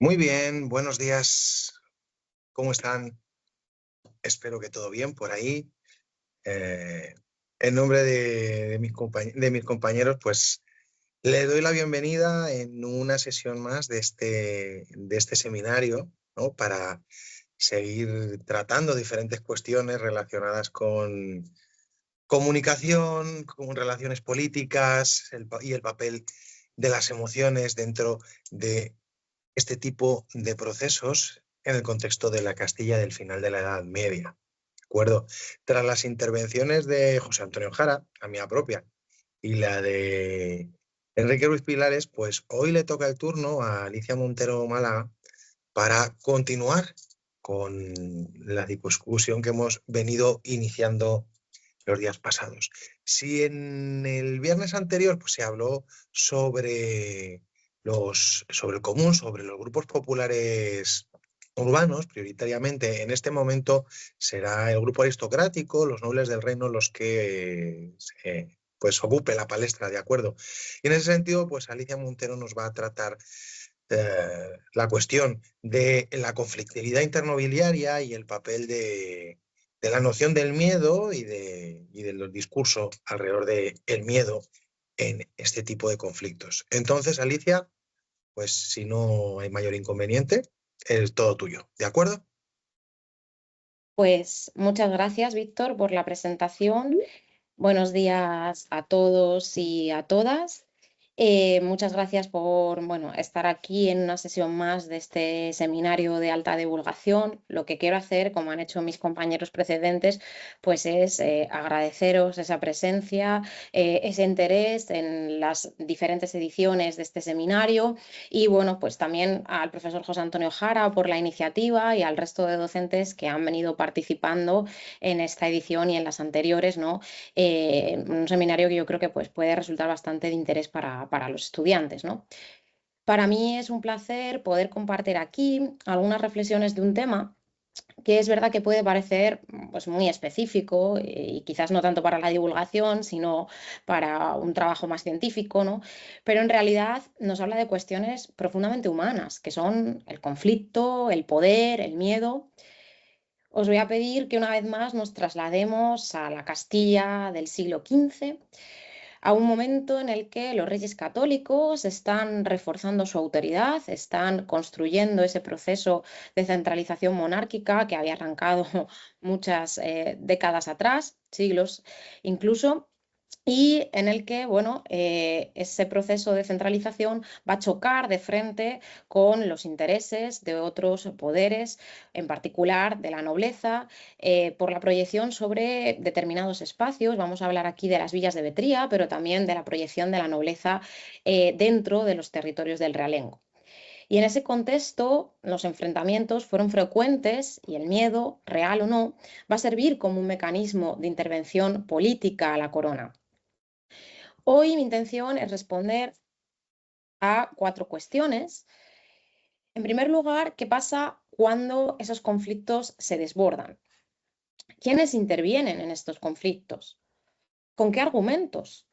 Muy bien, buenos días. ¿Cómo están? Espero que todo bien por ahí. Eh, en nombre de mis compañeros, pues le doy la bienvenida en una sesión más de este seminario, ¿no? Para seguir tratando diferentes cuestiones relacionadas con comunicación, con relaciones políticas y el papel de las emociones dentro de este tipo de procesos en el contexto de la Castilla del final de la Edad Media. ¿De acuerdo? Tras las intervenciones de José Antonio Jara, la mía propia, y la de Enrique Ruiz Pilares, pues hoy le toca el turno a Alicia Montero Málaga para continuar con la discusión que hemos venido iniciando los días pasados. Si en el viernes anterior pues, se habló sobre el común, sobre los grupos populares urbanos, prioritariamente en este momento será el grupo aristocrático, los nobles del reino, los que pues ocupe la palestra, ¿de acuerdo? Y en ese sentido, pues Alicia Montero nos va a tratar la cuestión de la conflictividad internobiliaria y el papel de la noción del miedo y del discurso alrededor del miedo en este tipo de conflictos. Entonces, Alicia, pues si no hay mayor inconveniente, es todo tuyo, ¿de acuerdo? Pues muchas gracias, Víctor, por la presentación. Buenos días a todos y a todas. Muchas gracias por, estar aquí en una sesión más de este seminario de alta divulgación. Lo que quiero hacer, como han hecho mis compañeros precedentes, pues es agradeceros esa presencia, ese interés en las diferentes ediciones de este seminario y, bueno, pues también al profesor José Antonio Jara por la iniciativa y al resto de docentes que han venido participando en esta edición y en las anteriores, ¿no? Un seminario que yo creo que pues, puede resultar bastante de interés para los estudiantes, ¿no? Para mí es un placer poder compartir aquí algunas reflexiones de un tema que es verdad que puede parecer pues, muy específico y quizás no tanto para la divulgación, sino para un trabajo más científico, ¿no? Pero en realidad nos habla de cuestiones profundamente humanas, que son el conflicto, el poder, el miedo. Os voy a pedir que una vez más nos traslademos a la Castilla del siglo XV, a un momento en el que los reyes católicos están reforzando su autoridad, están construyendo ese proceso de centralización monárquica que había arrancado muchas décadas atrás, siglos incluso, y en el que, bueno, ese proceso de centralización va a chocar de frente con los intereses de otros poderes, en particular de la nobleza, por la proyección sobre determinados espacios. Vamos a hablar aquí de las villas de Betría, pero también de la proyección de la nobleza dentro de los territorios del realengo. Y en ese contexto, los enfrentamientos fueron frecuentes y el miedo, real o no, va a servir como un mecanismo de intervención política a la corona. Hoy mi intención es responder a 4 cuestiones. En primer lugar, ¿qué pasa cuando esos conflictos se desbordan? ¿Quiénes intervienen en estos conflictos? ¿Con qué argumentos?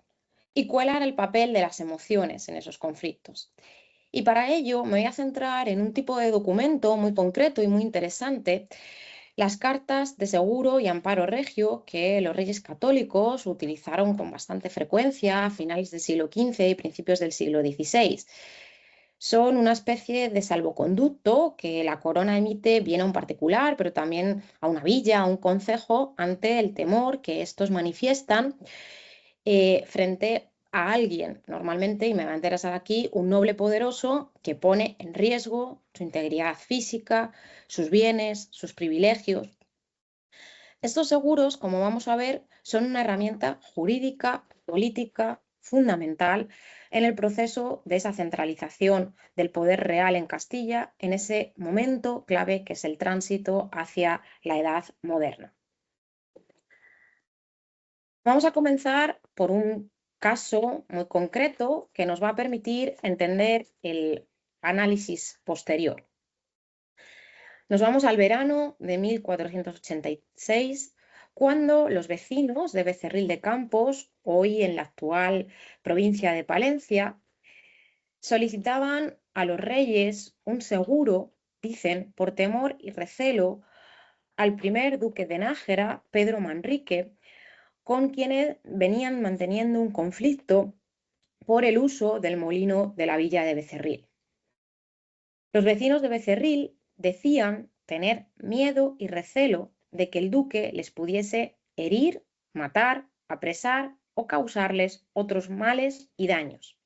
¿Y cuál era el papel de las emociones en esos conflictos? Y para ello me voy a centrar en un tipo de documento muy concreto y muy interesante, las cartas de seguro y amparo regio que los reyes católicos utilizaron con bastante frecuencia a finales del siglo XV y principios del siglo XVI. Son una especie de salvoconducto que la corona emite bien a un particular, pero también a una villa, a un concejo, ante el temor que estos manifiestan frente a alguien, normalmente, y me va a interesar aquí, un noble poderoso que pone en riesgo su integridad física, sus bienes, sus privilegios. Estos seguros, como vamos a ver, son una herramienta jurídica, política, fundamental en el proceso de esa centralización del poder real en Castilla en ese momento clave que es el tránsito hacia la edad moderna. Vamos a comenzar por un caso muy concreto que nos va a permitir entender el análisis posterior. Nos vamos al verano de 1486, cuando los vecinos de Becerril de Campos, hoy en la actual provincia de Palencia, solicitaban a los reyes un seguro, dicen, por temor y recelo al primer duque de Nájera, Pedro Manrique, con quienes venían manteniendo un conflicto por el uso del molino de la villa de Becerril. Los vecinos de Becerril decían tener miedo y recelo de que el duque les pudiese herir, matar, apresar o causarles otros males y daños.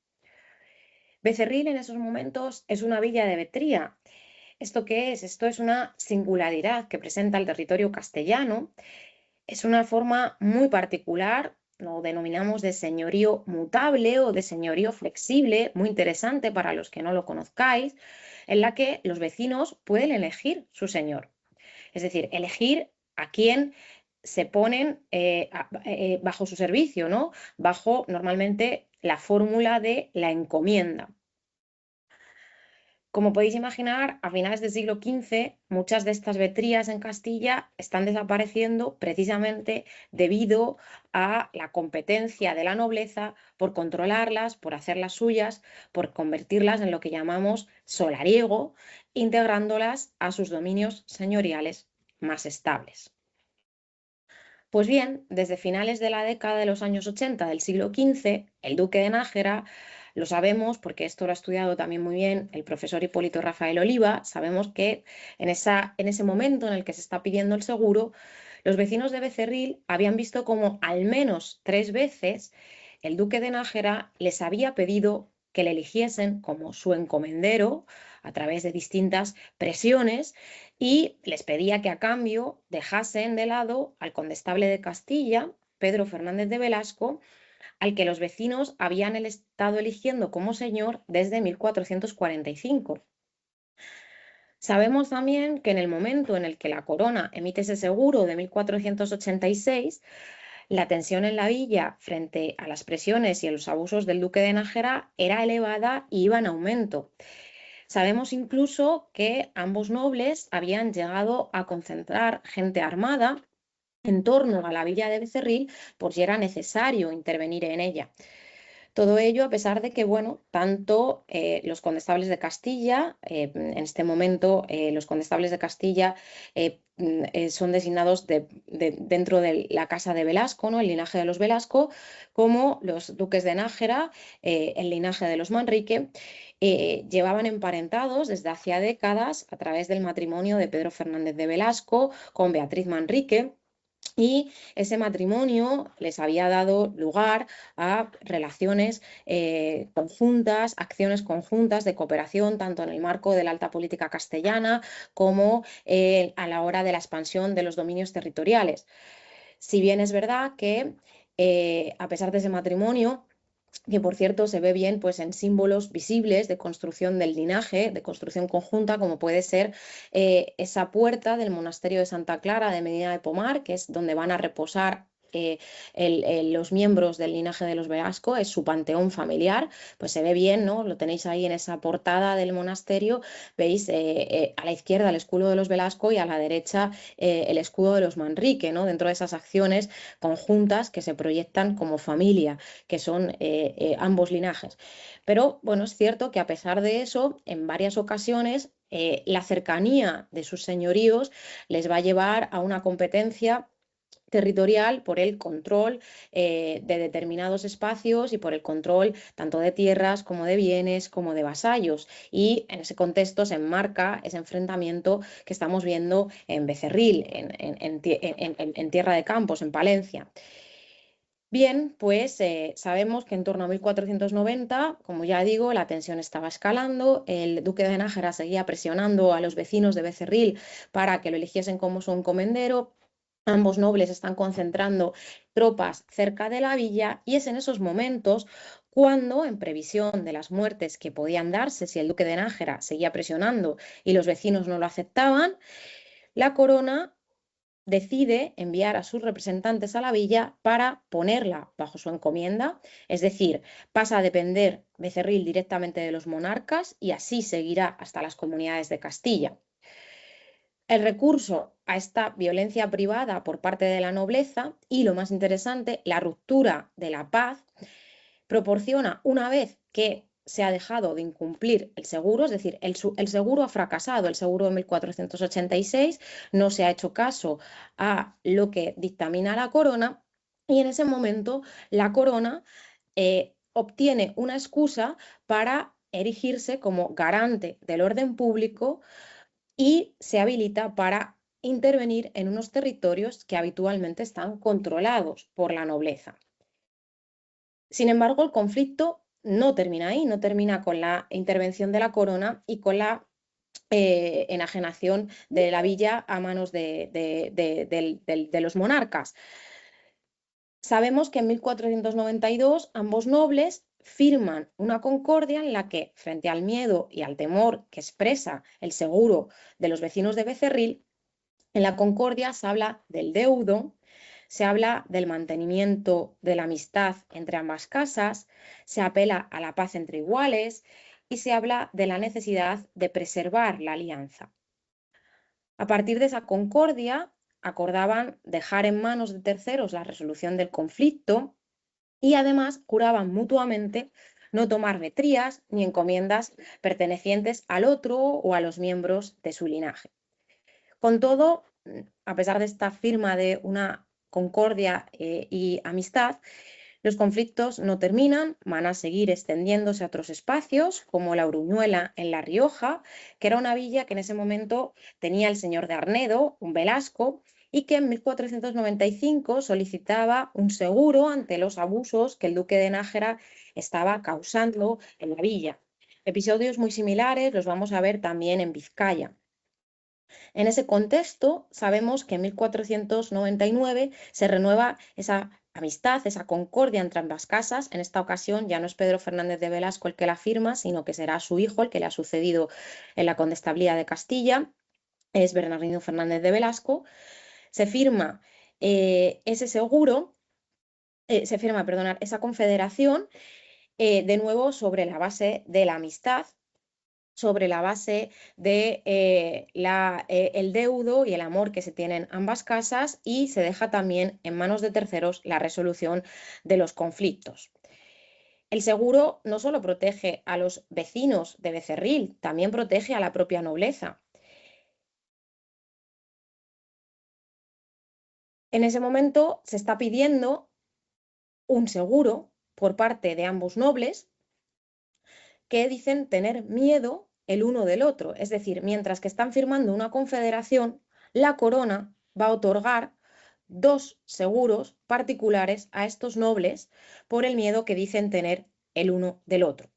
Becerril en esos momentos es una villa de Betría. ¿Esto qué es? Esto es una singularidad que presenta el territorio castellano. Es una forma muy particular, lo denominamos de señorío mutable o de señorío flexible, muy interesante para los que no lo conozcáis, en la que los vecinos pueden elegir su señor. Es decir, elegir a quién se ponen bajo su servicio, ¿no? Bajo normalmente la fórmula de la encomienda. Como podéis imaginar, a finales del siglo XV, muchas de estas vetrías en Castilla están desapareciendo precisamente debido a la competencia de la nobleza por controlarlas, por hacerlas suyas, por convertirlas en lo que llamamos solariego, integrándolas a sus dominios señoriales más estables. Pues bien, desde finales de la década de los años 80 del siglo XV, el duque de Nájera, lo sabemos porque esto lo ha estudiado también muy bien el profesor Hipólito Rafael Oliva, sabemos que en ese momento en el que se está pidiendo el seguro, los vecinos de Becerril habían visto como al menos 3 veces el duque de Nájera les había pedido que le eligiesen como su encomendero a través de distintas presiones y les pedía que a cambio dejasen de lado al condestable de Castilla, Pedro Fernández de Velasco, al que los vecinos habían estado eligiendo como señor desde 1445. Sabemos también que en el momento en el que la corona emite ese seguro de 1486, la tensión en la villa frente a las presiones y a los abusos del duque de Nájera era elevada y iba en aumento. Sabemos incluso que ambos nobles habían llegado a concentrar gente armada en torno a la villa de Becerril por si era necesario intervenir en ella. Todo ello a pesar de que, bueno, tanto los condestables de Castilla, en este momento los condestables de Castilla son designados dentro de la casa de Velasco, ¿no? El linaje de los Velasco, como los duques de Nájera, el linaje de los Manrique, llevaban emparentados desde hacía décadas a través del matrimonio de Pedro Fernández de Velasco con Beatriz Manrique. Y ese matrimonio les había dado lugar a relaciones conjuntas, acciones conjuntas de cooperación, tanto en el marco de la alta política castellana como a la hora de la expansión de los dominios territoriales. Si bien es verdad que a pesar de ese matrimonio, que por cierto se ve bien pues, en símbolos visibles de construcción del linaje, de construcción conjunta, como puede ser esa puerta del monasterio de Santa Clara de Medina de Pomar, que es donde van a reposar los miembros del linaje de los Velasco, es su panteón familiar, pues se ve bien, ¿no? Lo tenéis ahí en esa portada del monasterio, veis a la izquierda el escudo de los Velasco y a la derecha el escudo de los Manrique, ¿no? Dentro de esas acciones conjuntas que se proyectan como familia, que son ambos linajes. Pero bueno, es cierto que a pesar de eso, en varias ocasiones la cercanía de sus señoríos les va a llevar a una competencia territorial por el control de determinados espacios y por el control tanto de tierras como de bienes como de vasallos. Y en ese contexto se enmarca ese enfrentamiento que estamos viendo en Becerril, en Tierra de Campos, en Palencia. Bien, pues sabemos que en torno a 1490, como ya digo, la tensión estaba escalando, el duque de Nájera seguía presionando a los vecinos de Becerril para que lo eligiesen como su encomendero. Ambos nobles están concentrando tropas cerca de la villa y es en esos momentos cuando, en previsión de las muertes que podían darse si el duque de Nájera seguía presionando y los vecinos no lo aceptaban, la corona decide enviar a sus representantes a la villa para ponerla bajo su encomienda, es decir, pasa a depender Becerril directamente de los monarcas y así seguirá hasta las comunidades de Castilla. El recurso a esta violencia privada por parte de la nobleza y, lo más interesante, la ruptura de la paz proporciona, una vez que se ha dejado de incumplir el seguro, es decir, el seguro ha fracasado, el seguro de 1486, no se ha hecho caso a lo que dictamina la corona y en ese momento la corona obtiene una excusa para erigirse como garante del orden público y se habilita para intervenir en unos territorios que habitualmente están controlados por la nobleza. Sin embargo, el conflicto no termina ahí, no termina con la intervención de la corona y con la enajenación de la villa a manos de los monarcas. Sabemos que en 1492 ambos nobles firman una concordia en la que, frente al miedo y al temor que expresa el seguro de los vecinos de Becerril, en la concordia se habla del deudo, se habla del mantenimiento de la amistad entre ambas casas, se apela a la paz entre iguales y se habla de la necesidad de preservar la alianza. A partir de esa concordia, acordaban dejar en manos de terceros la resolución del conflicto y además juraban mutuamente no tomar vetrías ni encomiendas pertenecientes al otro o a los miembros de su linaje. Con todo, a pesar de esta firma de una concordia y amistad, los conflictos no terminan, van a seguir extendiéndose a otros espacios, como la Uruñuela en La Rioja, que era una villa que en ese momento tenía el señor de Arnedo, un Velasco, y que en 1495 solicitaba un seguro ante los abusos que el duque de Nájera estaba causando en la villa. Episodios muy similares los vamos a ver también en Vizcaya. En ese contexto, sabemos que en 1499 se renueva esa amistad, esa concordia entre ambas casas. En esta ocasión ya no es Pedro Fernández de Velasco el que la firma, sino que será su hijo el que le ha sucedido en la condestablía de Castilla, es Bernardino Fernández de Velasco. Se firma ese seguro, esa confederación, de nuevo sobre la base de la amistad, sobre la base de el deudo y el amor que se tienen ambas casas y se deja también en manos de terceros la resolución de los conflictos. El seguro no solo protege a los vecinos de Becerril, también protege a la propia nobleza. En ese momento se está pidiendo un seguro por parte de ambos nobles que dicen tener miedo el uno del otro. Es decir, mientras que están firmando una confederación, la corona va a otorgar 2 seguros particulares a estos nobles por el miedo que dicen tener el uno del otro.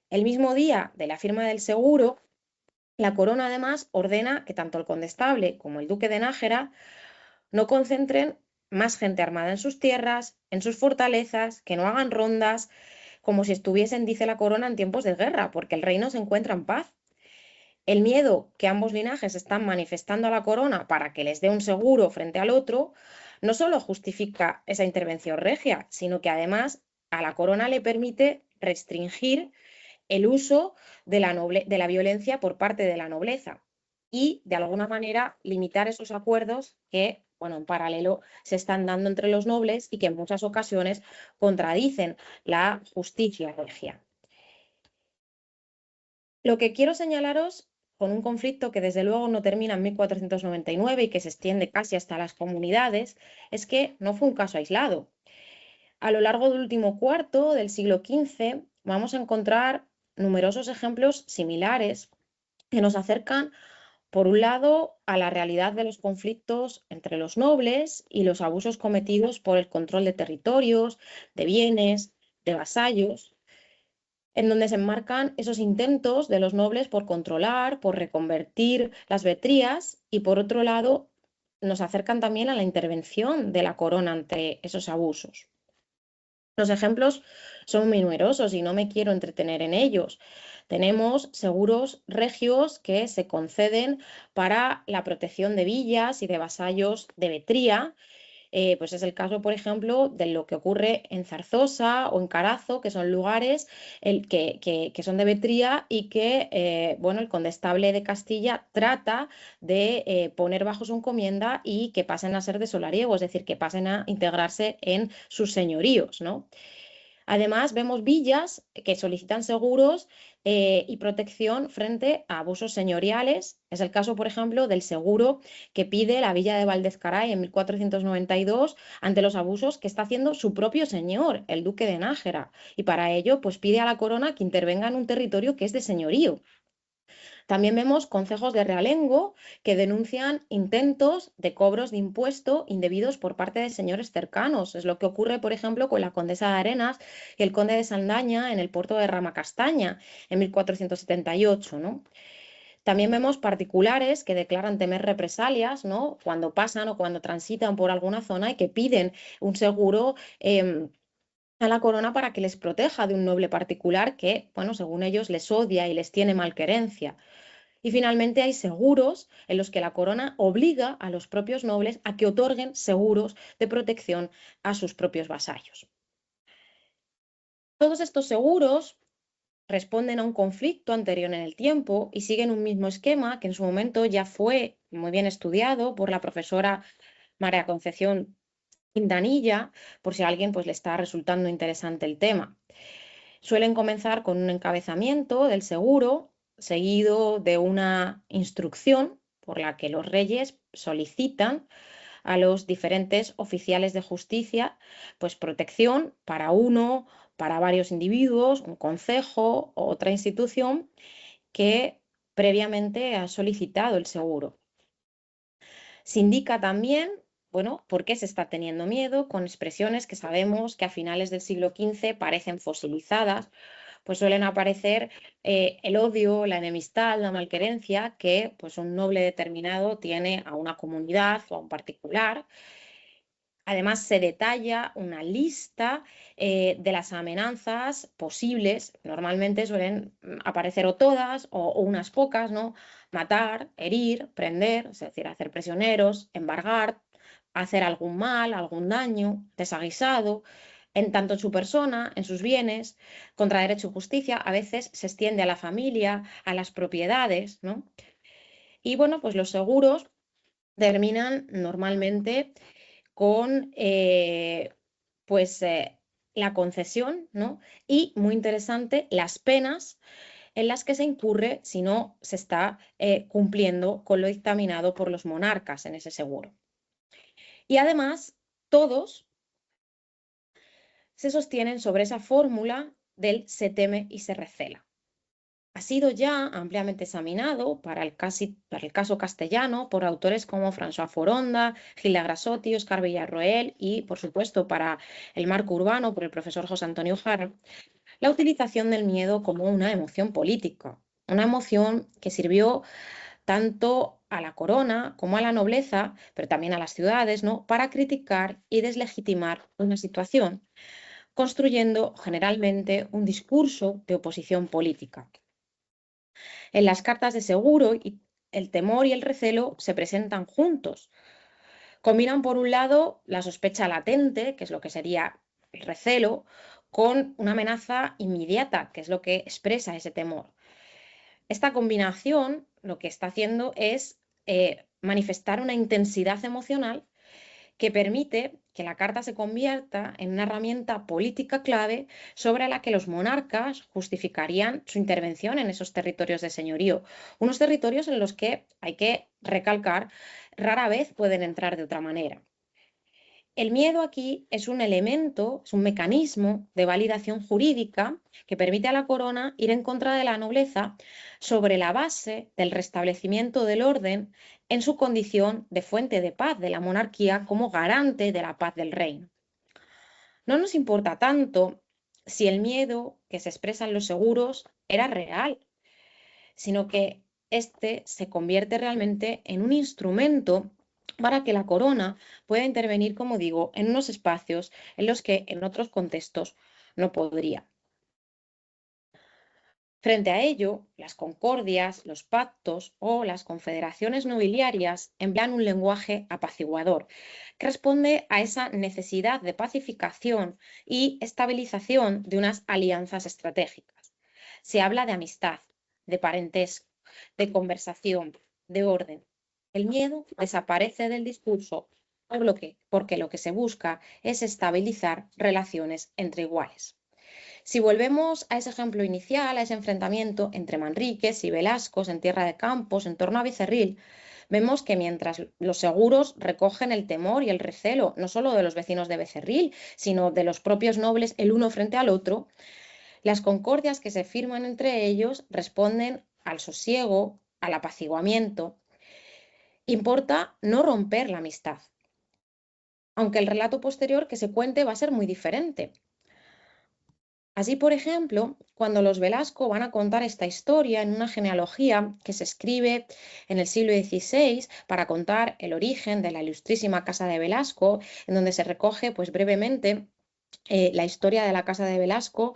El mismo día de la firma del seguro, la corona además ordena que tanto el condestable como el duque de Nájera no concentren más gente armada en sus tierras, en sus fortalezas, que no hagan rondas, como si estuviesen, dice la corona, en tiempos de guerra, porque el reino se encuentra en paz. El miedo que ambos linajes están manifestando a la corona para que les dé un seguro frente al otro, no solo justifica esa intervención regia, sino que además a la corona le permite restringir el uso de la violencia por parte de la nobleza y, de alguna manera, limitar esos acuerdos que, bueno, en paralelo se están dando entre los nobles y que en muchas ocasiones contradicen la justicia regia. Lo que quiero señalaros con un conflicto que desde luego no termina en 1499 y que se extiende casi hasta las comunidades, es que no fue un caso aislado. A lo largo del último cuarto del siglo XV vamos a encontrar numerosos ejemplos similares que nos acercan, por un lado, a la realidad de los conflictos entre los nobles y los abusos cometidos por el control de territorios, de bienes, de vasallos, en donde se enmarcan esos intentos de los nobles por controlar, por reconvertir las vetrías y, por otro lado, nos acercan también a la intervención de la corona ante esos abusos. Los ejemplos son muy numerosos y no me quiero entretener en ellos. Tenemos seguros regios que se conceden para la protección de villas y de vasallos de vetría. Pues es el caso, por ejemplo, de lo que ocurre en Zarzosa o en Carazo, que son lugares que son de vetría y que bueno, el condestable de Castilla trata de poner bajo su encomienda y que pasen a ser de solariego, es decir, que pasen a integrarse en sus señoríos, ¿no? Además, vemos villas que solicitan seguros y protección frente a abusos señoriales. Es el caso, por ejemplo, del seguro que pide la villa de Valdezcaray en 1492 ante los abusos que está haciendo su propio señor, el duque de Nájera. Y para ello, pues pide a la corona que intervenga en un territorio que es de señorío. También vemos concejos de realengo que denuncian intentos de cobros de impuesto indebidos por parte de señores cercanos. Es lo que ocurre, por ejemplo, con la condesa de Arenas y el conde de Saldaña en el puerto de Ramacastaña en 1478, ¿no? También vemos particulares que declaran temer represalias, ¿no? Cuando pasan o cuando transitan por alguna zona y que piden un seguro a la corona para que les proteja de un noble particular que, bueno, según ellos les odia y les tiene malquerencia. Y finalmente hay seguros en los que la corona obliga a los propios nobles a que otorguen seguros de protección a sus propios vasallos. Todos estos seguros responden a un conflicto anterior en el tiempo y siguen un mismo esquema que en su momento ya fue muy bien estudiado por la profesora María Concepción Quintanilla, por si a alguien pues, le está resultando interesante el tema. Suelen comenzar con un encabezamiento del seguro, seguido de una instrucción por la que los reyes solicitan a los diferentes oficiales de justicia pues protección para uno, para varios individuos, un concejo o otra institución que previamente ha solicitado el seguro. Se indica también, bueno, por qué se está teniendo miedo, con expresiones que sabemos que a finales del siglo XV parecen fosilizadas, pues suelen aparecer el odio, la enemistad, la malquerencia que pues, un noble determinado tiene a una comunidad o a un particular. Además, se detalla una lista de las amenazas posibles. Normalmente suelen aparecer o todas o unas pocas, ¿no? Matar, herir, prender, es decir, hacer prisioneros, embargar, hacer algún mal, algún daño, desaguisado, en tanto en su persona, en sus bienes, contra derecho y justicia. A veces se extiende a la familia, a las propiedades, ¿no? Y bueno, pues los seguros terminan normalmente con pues, la concesión, ¿no? Y, muy interesante, las penas en las que se incurre si no se está cumpliendo con lo dictaminado por los monarcas en ese seguro. Y además, todos se sostienen sobre esa fórmula del se teme y se recela. Ha sido ya ampliamente examinado para el caso castellano por autores como François Foronda, Gilda Grasotti, Óscar Villarroel y, por supuesto, para el marco urbano por el profesor José Antonio Jara, la utilización del miedo como una emoción política, una emoción que sirvió tanto a la corona como a la nobleza, pero también a las ciudades, ¿no? Para criticar y deslegitimar una situación, construyendo generalmente un discurso de oposición política. En las cartas de seguro, el temor y el recelo se presentan juntos. Combinan, por un lado, la sospecha latente, que es lo que sería el recelo, con una amenaza inmediata, que es lo que expresa ese temor. Esta combinación lo que está haciendo es manifestar una intensidad emocional que permite que la carta se convierta en una herramienta política clave sobre la que los monarcas justificarían su intervención en esos territorios de señorío, unos territorios en los que, hay que recalcar, rara vez pueden entrar de otra manera. El miedo aquí es un elemento, es un mecanismo de validación jurídica que permite a la corona ir en contra de la nobleza sobre la base del restablecimiento del orden en su condición de fuente de paz de la monarquía como garante de la paz del reino. No nos importa tanto si el miedo que se expresa en los seguros era real, sino que este se convierte realmente en un instrumento para que la corona pueda intervenir, como digo, en unos espacios en los que en otros contextos no podría. Frente a ello, las concordias, los pactos o las confederaciones nobiliarias emplean un lenguaje apaciguador que responde a esa necesidad de pacificación y estabilización de unas alianzas estratégicas. Se habla de amistad, de parentesco, de conversación, de orden. El miedo desaparece del discurso porque lo que se busca es estabilizar relaciones entre iguales. Si volvemos a ese ejemplo inicial, a ese enfrentamiento entre Manríquez y Velascos en Tierra de Campos, en torno a Becerril, vemos que mientras los seguros recogen el temor y el recelo, no solo de los vecinos de Becerril, sino de los propios nobles el uno frente al otro, las concordias que se firman entre ellos responden al sosiego, al apaciguamiento. Importa no romper la amistad, aunque el relato posterior que se cuente va a ser muy diferente. Así, por ejemplo, cuando los Velasco van a contar esta historia en una genealogía que se escribe en el siglo XVI para contar el origen de la ilustrísima Casa de Velasco, en donde se recoge pues brevemente la historia de la Casa de Velasco,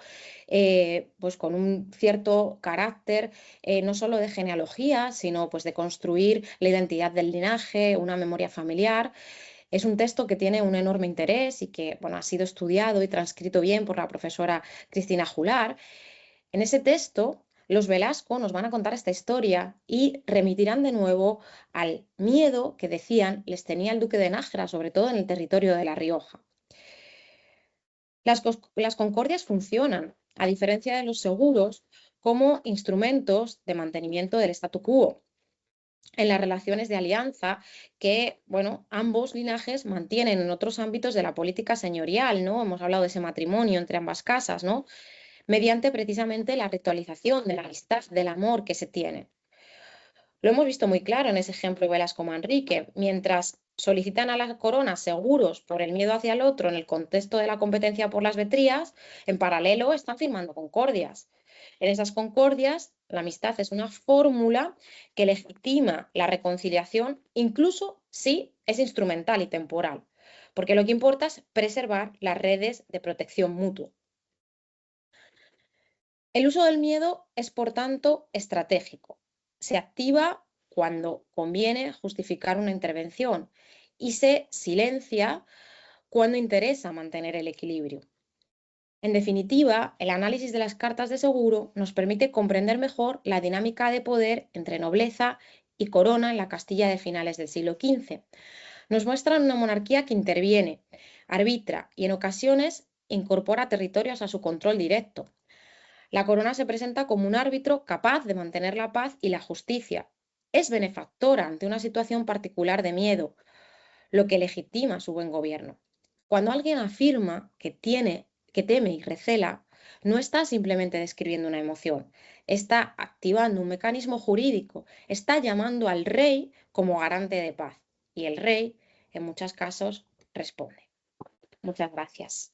pues con un cierto carácter no solo de genealogía, sino pues de construir la identidad del linaje, una memoria familiar. Es un texto que tiene un enorme interés y que bueno, ha sido estudiado y transcrito bien por la profesora Cristina Jular. En ese texto, los Velasco nos van a contar esta historia y remitirán de nuevo al miedo que decían les tenía el duque de Nájera, sobre todo en el territorio de La Rioja. Las concordias funcionan, a diferencia de los seguros, como instrumentos de mantenimiento del statu quo en las relaciones de alianza que, bueno, ambos linajes mantienen en otros ámbitos de la política señorial, ¿no? Hemos hablado de ese matrimonio entre ambas casas, ¿no? Mediante precisamente la ritualización de la amistad, del amor que se tiene. Lo hemos visto muy claro en ese ejemplo de Velasco Manrique. Mientras solicitan a la corona seguros por el miedo hacia el otro en el contexto de la competencia por las vetrías, en paralelo están firmando concordias. En esas concordias, la amistad es una fórmula que legitima la reconciliación, incluso si es instrumental y temporal, porque lo que importa es preservar las redes de protección mutua. El uso del miedo es, por tanto, estratégico. Se activa cuando conviene justificar una intervención y se silencia cuando interesa mantener el equilibrio. En definitiva, el análisis de las cartas de seguro nos permite comprender mejor la dinámica de poder entre nobleza y corona en la Castilla de finales del siglo XV. Nos muestran una monarquía que interviene, arbitra y en ocasiones incorpora territorios a su control directo. La corona se presenta como un árbitro capaz de mantener la paz y la justicia. Es benefactora ante una situación particular de miedo, lo que legitima su buen gobierno. Cuando alguien afirma que teme y recela, no está simplemente describiendo una emoción, está activando un mecanismo jurídico, está llamando al rey como garante de paz y el rey, en muchos casos, responde. Muchas gracias.